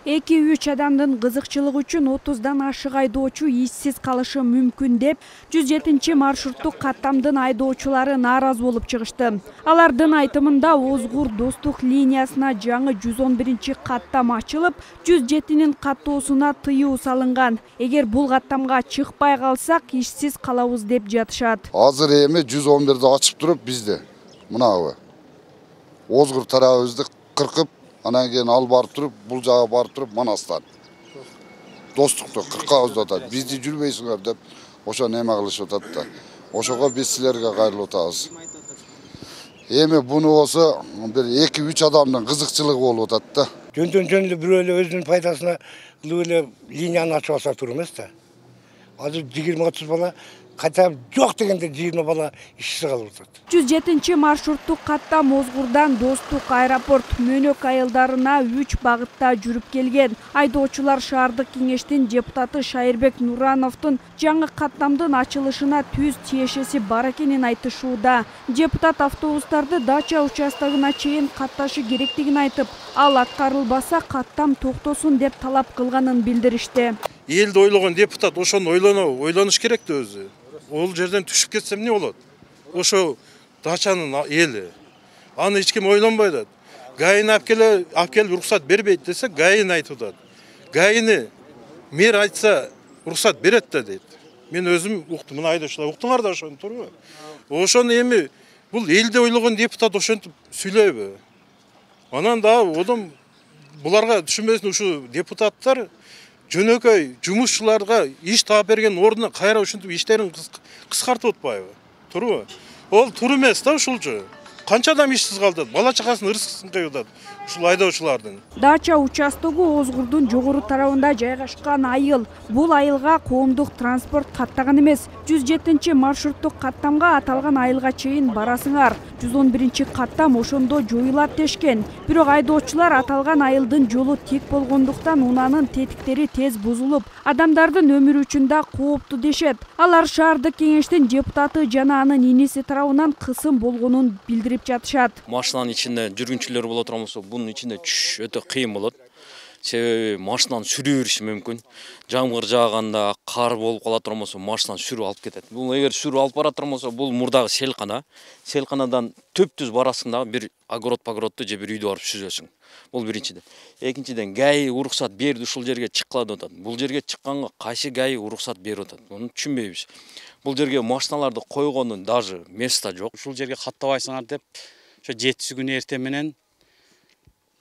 2-3 адамдын кызыкчылыгы үчүн 30дан ашык айдоочу иштсиз калышы мүмкүн деп 107 маршруттук каттамдын айдоочулары нааразы болуп чыгышты. Алардын айтымында Озгур Достук линиясына жаңы 111 каттам ачылып, 107нин каттоосуна тыюу салынган. Эгер бул каттамга чыкпай калсак, иштсиз калабыз деп жатышат. Азыр эми 111ди ачып туруп бизде мынабы Озгур тарабыбызды кыркып, анан кийин ал барып туруп, бул жага барып туруп Манастан. Достукту кыркабыз деп атат. Бизди жүрбөйсүңөр деп ошо неме кылышып атат да. Ошого биз силерге кайрылып атабыз. Эми буну болсо бир 2-3 адамдын кызыкчылыгы болуп атат да. Жөндөн бирөө эле өзүнүн пайдасына кылып эле линияны ачып алса туруп эмес да. Азыр 20-30 бала кайта жок дегенде 20 бала ишсиз калып атат. 107 маршруттук каттам Озгурдан Достук аэропорт Мөнөк айылдарына 3 багытта жүрүп келген. Айдоочулар шаардык кеңештин депутаты Шайырбек Нурановдун жаңы каттамдын ачылышына түз тиешеси бар экенин айтышууда. Депутат автобустарды дача участогуна чейин катташы керектигин айтып, ал аткарылбаса каттам токтосун деп талап кылганын билдиришти. Элди ойлогон депутат ошону ойлонуш керек да өзү. Ол жерден түшүп кетсем не болот? Ошо дачанын эли. Аны эч ким ойлонбойт. ГАИни алып уруксат бербейт десе, ГАИни айтып атат. ГАИни мэр айтса уруксат берет да дейт. Мен өзүм уктум, мына айдоочулар уктуңар да ошону турбу? Ошону эми бул элди ойлогон депутат ошентип сүйлөйбү? Анан да одом буларга түшүнбөсүн ушу депутаттар жөнөкөй жумушчуларга иш таап берген ордуна кайра ушинтип иштерин кыскартып атпайбы? Турбу? Ол тур эмес да ушулчу. Канча адам ишсиз калды? Бала чакасын ырыскысын кыйдат ушул айдоочулардын. Дача участогу Озгурдун жогору тарабында жайгашкан айыл. Бул айылга коомдук транспорт каттаган эмес. 107 маршруттук каттамга аталган айылга чейин барасыңар. 111 каттам ошондо жоюлат дешкен. Бирок айдоочулар аталган айылдын жолу тек болгондуктан унаанын тетиктери тез бузулуп, адамдардын өмүрү үчүн да кооптуу дешет. Алар шаардык кеңештин депутаты жана анын иниси тарабынан кысым болгонун билдирип жатышат. Машинанын ичинде жүргүнчүлөр боло турган болсо, бунун ичинде түшүш өтө кыйын болот. Себеби машинаны сүрүп бериши мүмкүн. Жамгыр жааганда, кар болуп кала турган болсо, машинаны сүрүп алып кетет. Бул эгер сүрүп алып бара турган болсо, бул мурдагы селкана. Селканадан төп-түз барасың да, бир огород-погородду же бир үйдү барып сүзөсүң. Бул биринчиден. Экинчиден, ГАИ уруксат берди, ушул жерге чыккыла деп атат. Бул жерге чыкканга кайсы ГАИ уруксат берип атат? Муну түшүнбөйбүз. Бул жерге машиналарды койгондун даже места жок. Ушул жерге каттабайсыңар деп, ошо 7 күнү эртең менен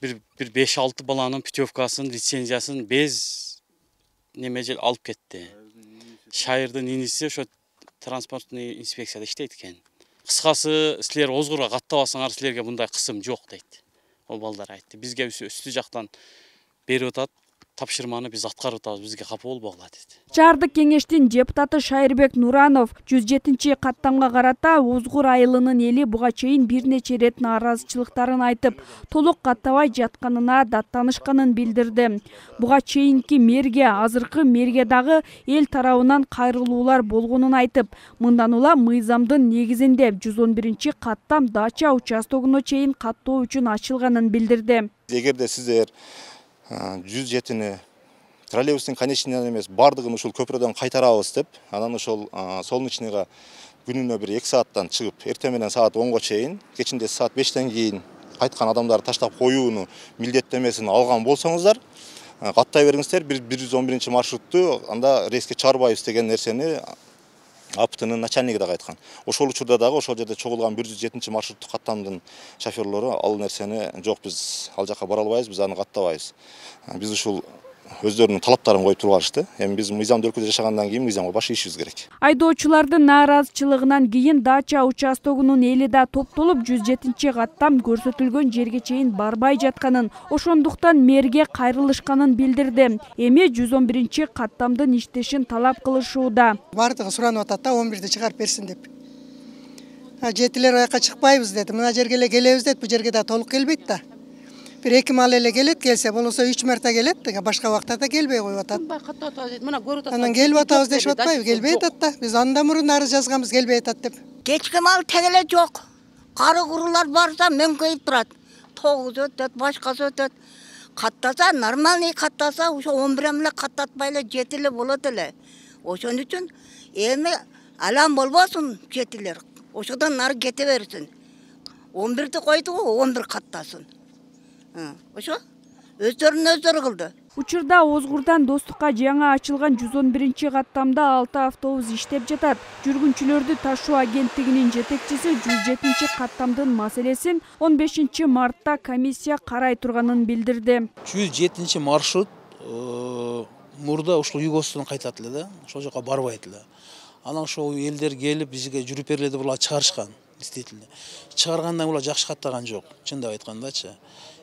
bir 5-6 баланын путевкасын, лицензиясын без неме жел алып кетти. Шайырдын иниси ошо транспортный инспекцияда иштейт экен. Кыскасы, силер Озгурга каттабасаңар, силерге мындай кысым жок дейт. Ол балдар айтты. Бизге үстү жактан берип атат, тапшырманы биз аткарып атабыз, бизге капа болбогула дейт. Шаардык кеңештин депутаты Шайырбек Нуранов 107 каттамга карата Озгур айылынын эли буга чейин бир нече рет нааразычылыктарын айтып, толук каттабай жатканына даттанышканын билдирди. Буга чейинки мэрге, азыркы мэрге дагы эл тарабынан кайрылуулар болгонун айтып, мындан улам мыйзамдын негизинде 111 каттам дача участогуна чейин каттоо үчүн ачылганын билдирди. Эгерде сиздер 107-ни троллейбустун конечныйынан эмес, бардыгын ушул көпүрөдөн кайтарабыз деп, анан ошол солнечныйга күнүнө бир 2 сааттан чыгып, эртең менен саат 10го чейин, кечинде саат 5тен кийин кайткан адамдарды таштап коюуну милдеттемесин алган болсоңуздар, каттай бериңиздер, 111 маршрутту анда рейске чыгарбайбыз деген нерсени АПТнын начальниги да айткан. Ошол учурда дагы ошол жерде чогулган 107 маршруттук каттамдын шоферлору ал нерсени жок, биз ал жака бара албайбыз, биз аны каттабайбыз. Биз ушул өздөрүнүн талаптарын коюп турбашты. Эми биз мыйзамдуу өлкөдө жашагандан кийин мыйзамга баш ийишибиз керек. Айдоочулардын нааразычылыгынан кийин дача участогунун эли да топтолуп 107 каттам көрсөтүлгөн жерге чейин барбай жатканын, ошондуктан мэрге кайрылышканын билдирди. Эми 111 каттамдын иштешин талап кылышууда. Бардыгы суранып атат да 11-ди чыгарып берсин деп. Жетилер аяка чыкпайбыз деди. Мына жерге эле келебиз деп, бу жерге да толук келбейт да. Bir 2 mal ele келет, келсе болсо 3 марта келет, башка убакта да келбей коюп атат. Анан келип атабыз дешип атпайбы? Келбей атат да. Биз анда мурун арыз жазганбыз, келбей атат деп. Кечки мал тегеле жок. Кары курулар барса мөңкөйүп турат. Тогуз өтөт, башкасы өтөт. каттаса, нормальный каттаса, ошо 11 эле каттатпай эле жетиле болот эле. Ошон үчүн эми алам болбосун жетилер. Ошодон нары кете берсин. 11'di койду, 11 каттасын. Ошо өздөрүн өздөрү кылды. Учурда Озгурдан Достукка жаңа ачылган 111 каттамда 6 автобус иштеп жатат. Жүргүнчүлөрдү ташуу агенттигинин жетекчиси 107 каттамдын маселесин 15 мартта комиссия карай турганын билдирди. 107 маршрут мурда ушул Югостон кайтат эле да, ошол жака барбайт эле. Анан ошол элдер келип бизге жүрүп бергиле деп булар чыгарышкан, действительно. Чыгаргандан булар жакшы каттаган жок, чындап айткандачы.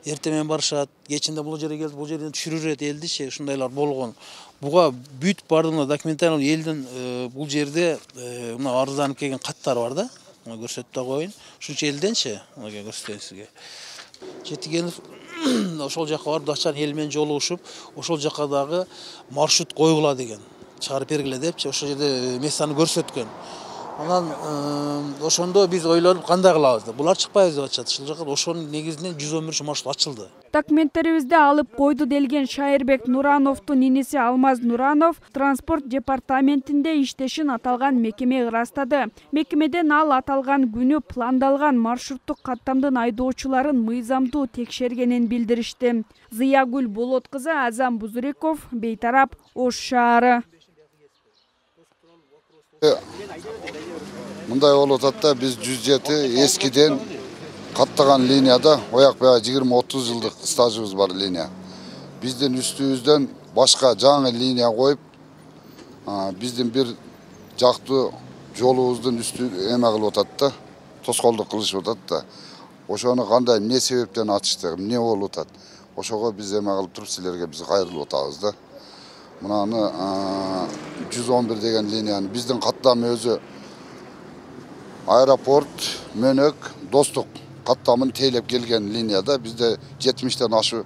Эртемен барышат, кечинде бул жерге келип, бул жерден түшүрүрөт элдичи, ушундайлар болгон. Буга бүт бардыгына документально элдин бул жерде мына арызданып келген каттар бар да. Мына көрсөтүп да коеюн. Ушунча элденчи, мына көрсөтөйүн сизге. Жетигенов ошол жака барып дачан эл менен жолугушуп, ошол жака дагы маршрут койгула деген. Чыгарып бергиле депчи, ошол жерде местаны көрсөткөн. Анан ошондо биз ойлонуп кандай кылабыз деп. Булар чыкпайбыз деп атышат. Ушул жака ошонун негизинен 111 маршрут ачылды. Документтерибизде алып койду делген Шайырбек Нурановдун иниси Алмаз Нуранов транспорт департаментинде иштешин аталган мекеме ырастады. Мекемеден ал аталган күнү пландалган маршруттук каттамдын айдоочуларын мыйзамдуу текшергенин билдиришти. Зыягүл Болот кызы, Азам Бузуриков, Бейтарап, Ош шаары. Мындай болуп атат да, биз 107 эскиден каттаган линияда ояк бая 20-30 жылдык стажыбыз бар линия. Биздин үстүбүздөн башка жаңы линия коюп, биздин бир жактуу жолубуздун үстү эме кылып атат да, тоскоолдук кылышып атат да. Ошону кандай эмне себептен ачышты, эмне болуп атат. Ошого биз эме кылып туруп силерге биз кайрылып атабыз да. Мынаны 111 деген линияны биздин каттам өзү аэропорт, Мөнөк, Достук каттамын тейлеп келген линияда bizde 70'ten aşı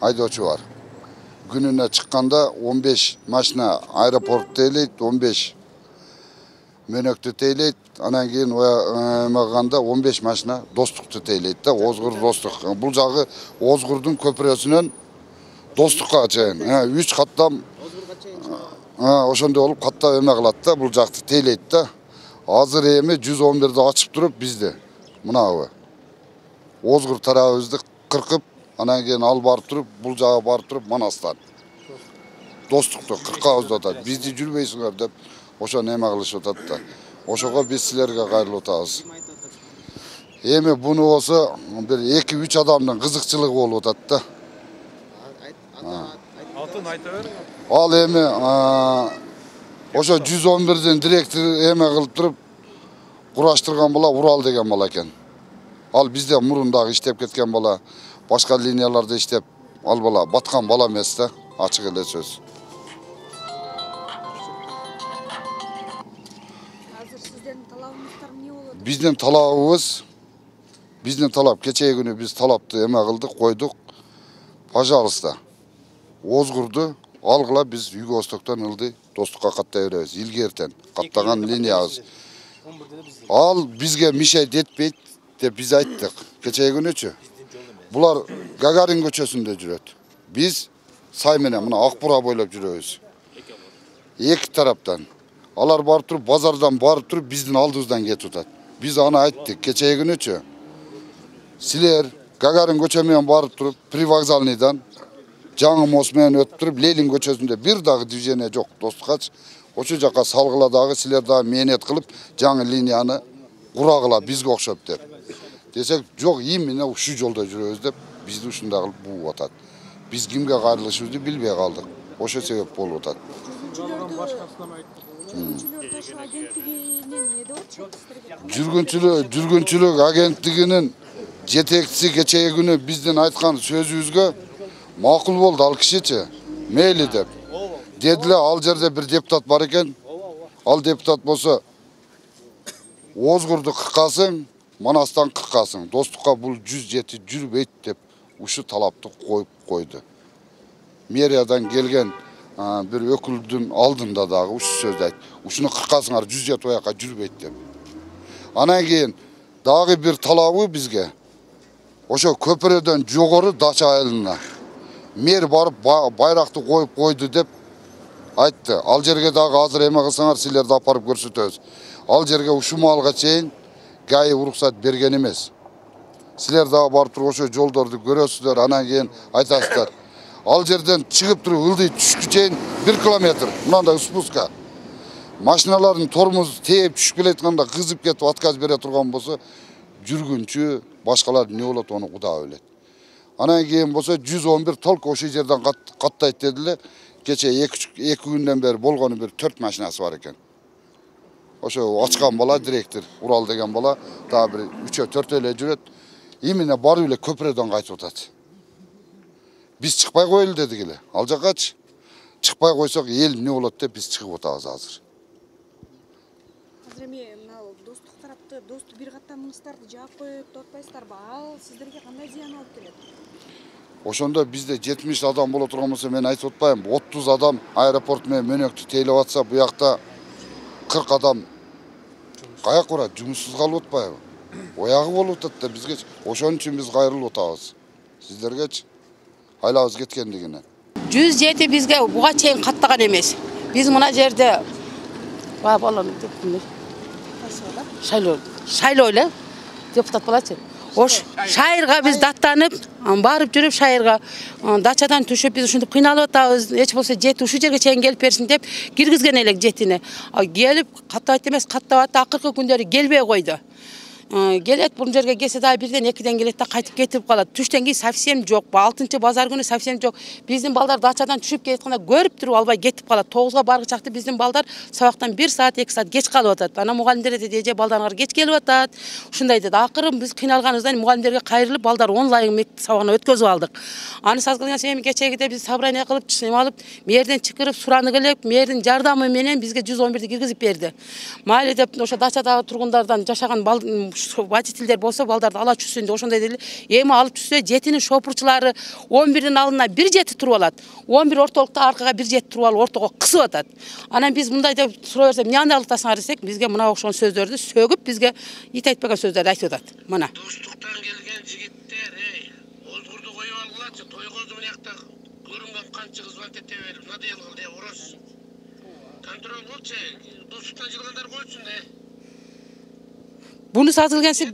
айдоочу бар. Gününe çıkkanda 15 машина аэропорт тейлейт, 15 Мөнөктү тейлейт, анан кийин ояганда 15 машина Достукту тейлейт да, Озгур Достук. Бул жагы Озгурдун көпүрөсүнөн Достукка чейин 3 каттам ошондой болуп каттап эме кылат да, бул жакты тейлейт да. Азыр эми 111'de ачып туруп бизди мынабы Озгур тарабыбызды кыркып, анан кийин ал барып туруп, бул жага барып туруп Манастан. Достукту кыркабыз атат. Бизди жүрбөйсүңөр деп ошону эме кылышып атат да. Ошого биз силерге кайрылып атабыз. Эми буну болсо бир 2-3 адамдын кызыкчылыгы болуп атат да. Атын айта бер. Ал эми ошо 111'ден директор эме кылып туруп кураштырган бала Урал деген бала экен. Ал бизде мурундағы иштеп кеткен бала, башка линияларда иштеп, ал бала баткан бала эмес да, ачык эле сөз. Азыр сиздердин талабыңыздар эмне болот? Биздин талап кечээ күнү биз талапты эме кылдык, койдук. Пожалуйста, Озгурду алгыла биз Юго-Востоктон ылды Достукка каттай беребиз, илгертен каттаган линиябыз. Ал бизге мишайт этпейт деп биз айттык. Кечээ күнүчү. Булар Гагарин көчөсүндө жүрөт. Биз сай менен мына Акбура бойлоп жүрөбүз. Эки тараптан. Алар барып туруп, базардан барып туруп биздин алдыбыздан кетип атат. Биз аны айттык кечээ күнүчү. Силер Гагарин көчө менен барып туруп, Привокзальныйдан жаңы мост менен өтүп туруп, Ленин көчөсүндө бир дагы движение жок, Достуккачы. Ошо жака салгыла дагы силер дагы мээнет кылып, жаңы линияны курагыла бизге окшоп деп. Десек, жок, именно ушу жолдо жүрөбүз деп бизди ушундай кылып бууп атат. Биз кимге кайрылышыбызды билбей калдык. Ошо себеп болуп атат. Жүргүнчүлүк агенттигинин жетекчиси кечээ күнү биздин айткан сөзүбүзгө макул болду ал кишичи. Мейли деп. Дедиле ал жерде бир депутат бар экен. Ал депутат болсо Озгурду кыркасың, Манастан кыркасың. Достукка бул 107 жүрбөйт деп ушу талапты коюп койду. Мэриядан келген бир өкүлдүн алдында дагы ушу сөздү айтты. Ушуну кыркасыңар, 107 ояка жүрбөйт деп. Анан кийин дагы бир талабы бизге ошо көпүрөдөн жогору дача айылына Мэр барып байрақты қойып қойды деп айтты. Ал жерге дағы азыр эме кылсаңар силерди апарып көрсөтөбүз. Ал жерге ушумалга чейин ГАИ уруксат берген эмес. Силер дагы барып туруп ошо жолдорду көрөсүздөр, анан кийин айтасыздар. Ал жерден чыгып туруп ылдый түшкү чейин 1 километр мынандай спуска. Машиналардын тормозу тээп түшүп келатканда кызып кетип отказ бере турган болсо, жүргүнчү башкалар эмне болот ону Куда билет. Анан кийин болсо 111 толку ошол жерден каттайт дедиле. Кече 2 күндөн бери болгону бир 4 машинасы бар экен. Ошо ачкан бала директор Урал деген бала дагы бир 3-4 эле жүрөт. Именно барып эле көпүрөдөн кайтып атат. Биз чыкпай коелу дедик эле. Ал жакачы чыкпай койсок эл эмне болот деп биз чыгып атабыз азыр. Азыр эми мына достук тарапты, достук бир каттам мыңстарды жаап коюп атпайсыздарбы? Ал сиздерге кандай зыян алып келет? Ошондо бизде 70 адам боло турган болсо мен айтып атпайм, 30 адам аэропорт менен мөнөктү тейлеп атса, бу жакта 40 адам каяк барат, жумуссуз калып атпайбы? Оягы болуп атат да бизге. Ошон үчүн биз кайрылып атабыз. Сиздергечи айлабыз кеткендигине. 107 бизге буга чейин каттаган эмес. Биз мына жерде баланы шайлоо эле депутат болачу. Ош шайырга биз даттанып, барып жүрүп шайырга дачадан түшүп биз ушинтип кыйналып атабыз. Эч болсо жети ушу жерге чейин келип берсин деп киргизген элек жетини. Келип каттабайт эмес, каттап атты, акыркы күндөрү келбей койду. Келет, бул жерге келсе да бирден 2ден келет да кайтып кетип калат. Түштөн кийин совсем жок. 6-базар күнү совсем жок. Биздин балдар дачадан түшүп кетканда көрүп туруп албай кетип калат. 9га баргычакты биздин балдар сабактан 1 саат 2 саат кеч калып атат. Ана мугалимдер деди, эже балдарыңар кеч келип атат. Ушундай деди. Акыры биз кыйналганыбыздан мугалимдерге кайрылып балдар онлайн мектеп сабагына өткөзүп алдык. Аны сазгылган эми кечегиде биз собрание кылып, чыйм алып, мэрден чакырып сураны келип, мэрдин жардамы менен бизге 111-ди киргизип берди. Майли деп ошо дачадагы тургундардан жашаган водительдер болсо балдарды ала түшсүн деп ошондой деле. Эми алып түшсө жетинин шопурчулары 11-дин алдына бир жети туруп алат. 11 ортолукта аркага бир жети туруп алып ортого кысып атат. Анан биз мындай деп суроо берсек, эмне андайлыктасыңар десек, бизге мына окшогон сөздөрдү сөгүп, бизге ит айтпаган сөздөрдү айтып атат. Мына. Достуктан келген жигиттер, озгурду коюп алгылачы, тойгозу мынакта көрүнгөн канча кызмат эте берип, надел кыл деп урос. Контроль болчу, достуктан жылгандар койсун Bunu sazılgensi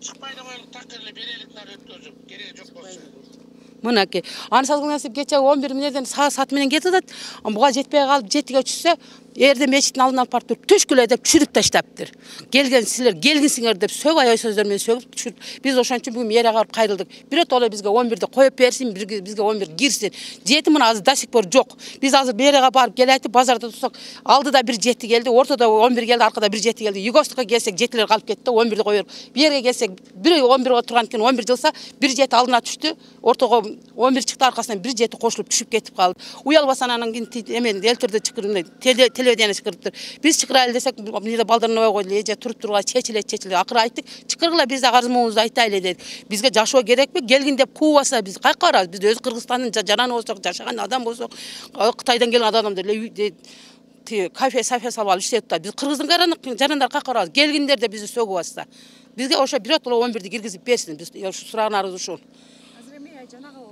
Mınaki. Anı sazılgensi geçe 11 milerden saat menen ketip atat. Buga жетпей калып жетиге түшсө, эрде мечиттин алдына апарып туруп түшкүлө деп чүрүп таштаптыр. Келген силер келгинсиңер деп сөг аяй сөздөр менен сөгүп түшүрүп. Биз ошон үчүн бүгүн мэрияга барып кайрылдык. Бирөт оло бизге 11-ди коюп берсин, бизге 11 кирсин. Жети мына азыр до сих пор жок. Биз азыр мэрияга барып келетип базарда турсак, алдыда бир жети келди, ортодо 11 келди, аркада бир жети келди. Югостукка келсек жетилер калып кетти, 11-ди коюп. Бирге келсек, бир 11 турган экен, 11 жылса, бир жети алдына түштү. Ортого 11 чыкты, аркасынан бир жети кошулуп түшүп кетип калды. Уялбасан анан кийин эмен элтирди чыкырып, телевидение чыкырыптыр. Биз чыкырайлы десек, мында балдарын ой койду, эже туруп тургай чечилет. Акыры айттык, чыкыргыла биз да арзымыбызды айтайлы дедик. Бизге жашоо керекпи? Келгин деп куубаса биз кайка барабыз? Биз өз Кыргызстандын жараны болсок, жашаган адам болсок, Кытайдан келген адамдар кафе салып алып иштеп атат. Биз Кыргыздын жарандар кайка барабыз? Келгиндер де бизди сөгүп атса. Бизге ошо бирөт 11-ди киргизип берсин. Биз сураганыбыз ушул. Азыр эми жанагы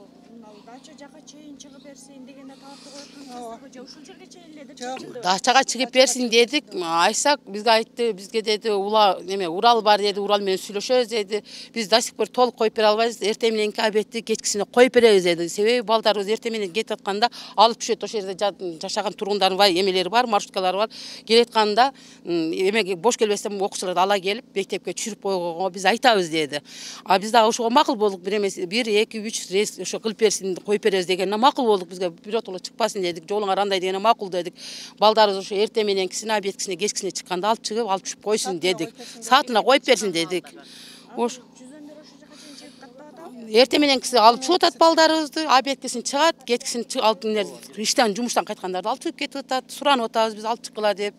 дача жака чейин чыгып берсин дегенде талапты коюп атат. Ушул жерге чейин эле деп. Дачага чыгып берсин дедик. Айтсак, бизге айтты, бизге деди, Урал бар деди, Урал менен сүйлөшөбүз деди. Биз до сих пор толук коюп бере албайбыз. Эртең мененки обедти кечкисине коюп беребиз деди. Себеби балдарыбыз эртең менен кетип атканда алып түшөт. Ошол жерде жашаган тургундардын бар, эмелери бар, маршруткалары бар. Келетканда эме бош келбестен окуучуларды ала келип, мектепке түшүрүп койгонго биз айтабыз деди. А биз дагы ошого макул болдук. Бир эмес 1, 2, 3 рейс ошо кылып берсин, коюп беребиз дегенде макул болдук. Бизге бирөт чыкпасын дедик. Жолуңар андай дегенде макул дедик. Балдарыбыз ошо эртең мененкисине, обедкисине, кечкисине чыкканда алып чыгып, алып түшүп койсун дедик. Саатына коюп берсин дедик. Эртең мененкиси алып чыгып атат балдарыбызды, обедкисин чыгат, кечкисин алып иштен, жумуштан кайткандарды алып чыгып кетип атат. Суранып атабыз биз алып чыккыла деп.